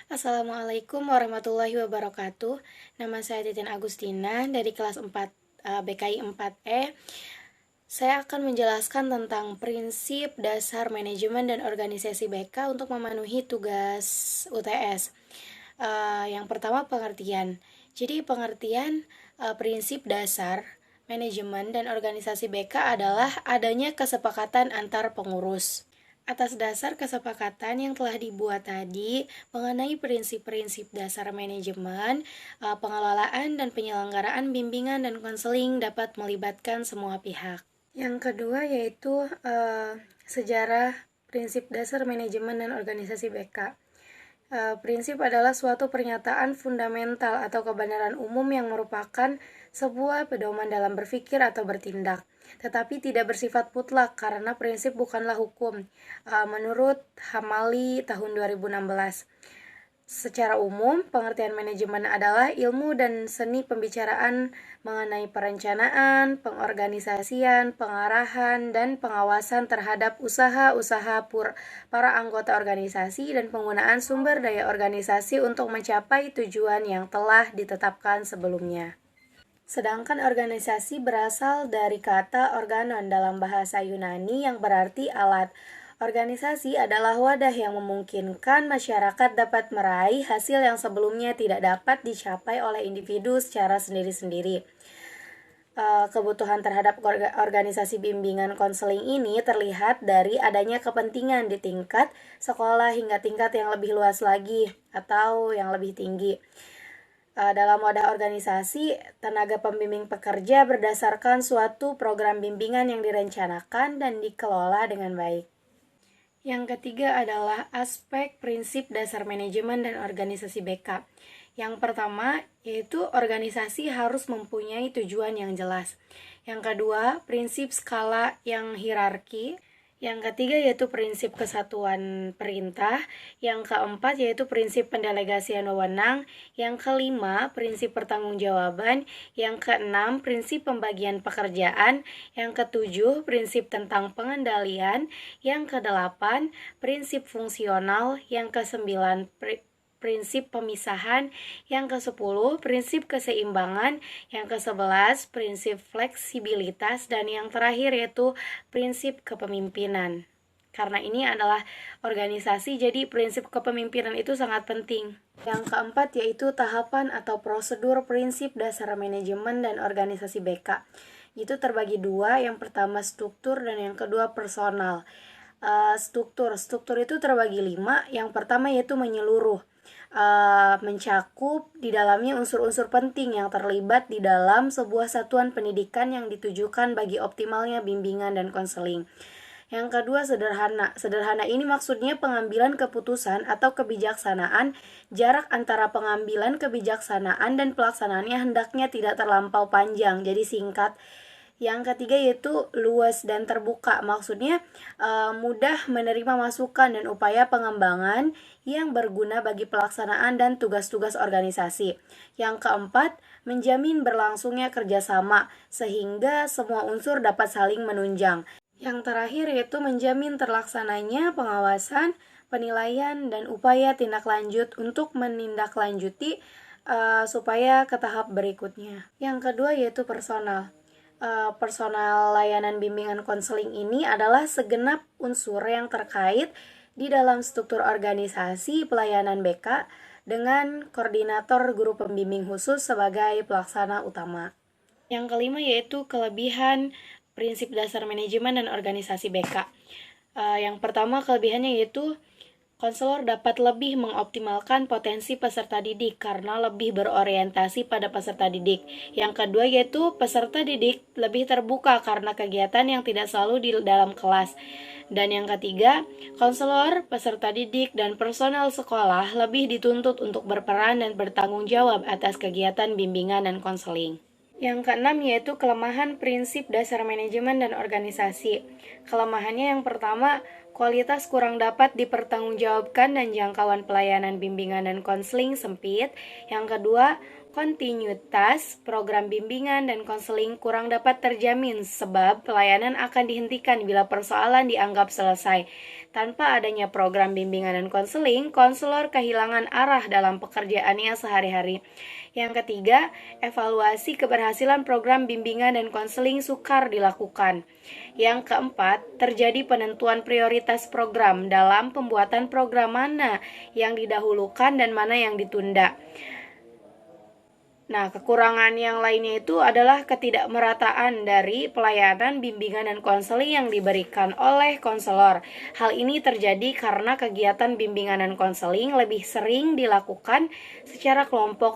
Assalamualaikum warahmatullahi wabarakatuh. Nama saya Titin Agustina dari kelas 4 BKI 4E. Saya akan menjelaskan tentang prinsip dasar manajemen dan organisasi BK untuk memenuhi tugas UTS. Yang pertama, pengertian. Jadi pengertian prinsip dasar manajemen dan organisasi BK adalah adanya kesepakatan antar pengurus. Atas dasar kesepakatan yang telah dibuat tadi mengenai prinsip-prinsip dasar manajemen, pengelolaan dan penyelenggaraan bimbingan dan konseling dapat melibatkan semua pihak. Yang kedua yaitu sejarah prinsip dasar manajemen dan organisasi BK. Prinsip adalah suatu pernyataan fundamental atau kebenaran umum yang merupakan sebuah pedoman dalam berpikir atau bertindak, tetapi tidak bersifat mutlak karena prinsip bukanlah hukum, menurut Hamali tahun 2016. Secara umum, pengertian manajemen adalah ilmu dan seni pembicaraan mengenai perencanaan, pengorganisasian, pengarahan, dan pengawasan terhadap usaha-usaha para anggota organisasi dan penggunaan sumber daya organisasi untuk mencapai tujuan yang telah ditetapkan sebelumnya. Sedangkan organisasi berasal dari kata organon dalam bahasa Yunani yang berarti alat. Organisasi adalah wadah yang memungkinkan masyarakat dapat meraih hasil yang sebelumnya tidak dapat dicapai oleh individu secara sendiri-sendiri. Kebutuhan terhadap organisasi bimbingan konseling ini terlihat dari adanya kepentingan di tingkat sekolah hingga tingkat yang lebih luas lagi atau yang lebih tinggi. Dalam wadah organisasi, tenaga pembimbing pekerja berdasarkan suatu program bimbingan yang direncanakan dan dikelola dengan baik. Yang ketiga adalah aspek prinsip dasar manajemen dan organisasi BK. Yang pertama yaitu organisasi harus mempunyai tujuan yang jelas. Yang kedua, prinsip skala yang hierarki. Yang ketiga yaitu prinsip kesatuan perintah. Yang keempat yaitu prinsip pendelegasian wewenang. Yang kelima, prinsip pertanggungjawaban. Yang keenam, prinsip pembagian pekerjaan. Yang ketujuh, prinsip tentang pengendalian. Yang kedelapan, prinsip fungsional. Yang kesembilan, prinsip pemisahan. Yang ke-10, prinsip keseimbangan. Yang ke-11, prinsip fleksibilitas. Dan yang terakhir yaitu prinsip kepemimpinan. Karena ini adalah organisasi, jadi prinsip kepemimpinan itu sangat penting. Yang keempat yaitu tahapan atau prosedur prinsip dasar manajemen dan organisasi BK. Itu terbagi dua, yang pertama struktur dan yang kedua personal. Struktur itu terbagi 5. Yang pertama yaitu menyeluruh. Mencakup di dalamnya unsur-unsur penting yang terlibat di dalam sebuah satuan pendidikan yang ditujukan bagi optimalnya bimbingan dan konseling. Yang kedua, sederhana. Sederhana ini maksudnya pengambilan keputusan atau kebijaksanaan. Jarak antara pengambilan kebijaksanaan dan pelaksanaannya hendaknya tidak terlampau panjang, jadi singkat. Yang ketiga yaitu luas dan terbuka, maksudnya mudah menerima masukan dan upaya pengembangan yang berguna bagi pelaksanaan dan tugas-tugas organisasi. Yang keempat, menjamin berlangsungnya kerjasama sehingga semua unsur dapat saling menunjang. Yang terakhir yaitu menjamin terlaksananya pengawasan, penilaian, dan upaya tindak lanjut untuk menindaklanjuti supaya ke tahap berikutnya. Yang kedua yaitu personal. Personal layanan bimbingan konseling ini adalah segenap unsur yang terkait di dalam struktur organisasi pelayanan BK dengan koordinator guru pembimbing khusus sebagai pelaksana utama. Yang kelima yaitu kelebihan prinsip dasar manajemen dan organisasi BK. Yang pertama kelebihannya yaitu konselor dapat lebih mengoptimalkan potensi peserta didik karena lebih berorientasi pada peserta didik. Yang kedua yaitu peserta didik lebih terbuka karena kegiatan yang tidak selalu di dalam kelas. Dan yang ketiga, konselor, peserta didik, dan personel sekolah lebih dituntut untuk berperan dan bertanggung jawab atas kegiatan bimbingan dan konseling. Yang keenam yaitu kelemahan prinsip dasar manajemen dan organisasi. Kelemahannya yang pertama, kualitas kurang dapat dipertanggungjawabkan dan jangkauan pelayanan bimbingan dan konseling sempit. Yang kedua, kontinuitas program bimbingan dan konseling kurang dapat terjamin sebab pelayanan akan dihentikan bila persoalan dianggap selesai. Tanpa adanya program bimbingan dan konseling, konselor kehilangan arah dalam pekerjaannya sehari-hari. Yang ketiga, evaluasi keberhasilan program bimbingan dan konseling sukar dilakukan. Yang keempat, terjadi penentuan prioritas program dalam pembuatan program mana yang didahulukan dan mana yang ditunda. Nah, kekurangan yang lainnya itu adalah ketidakmerataan dari pelayanan bimbingan dan konseling yang diberikan oleh konselor. Hal ini terjadi karena kegiatan bimbingan dan konseling lebih sering dilakukan secara kelompok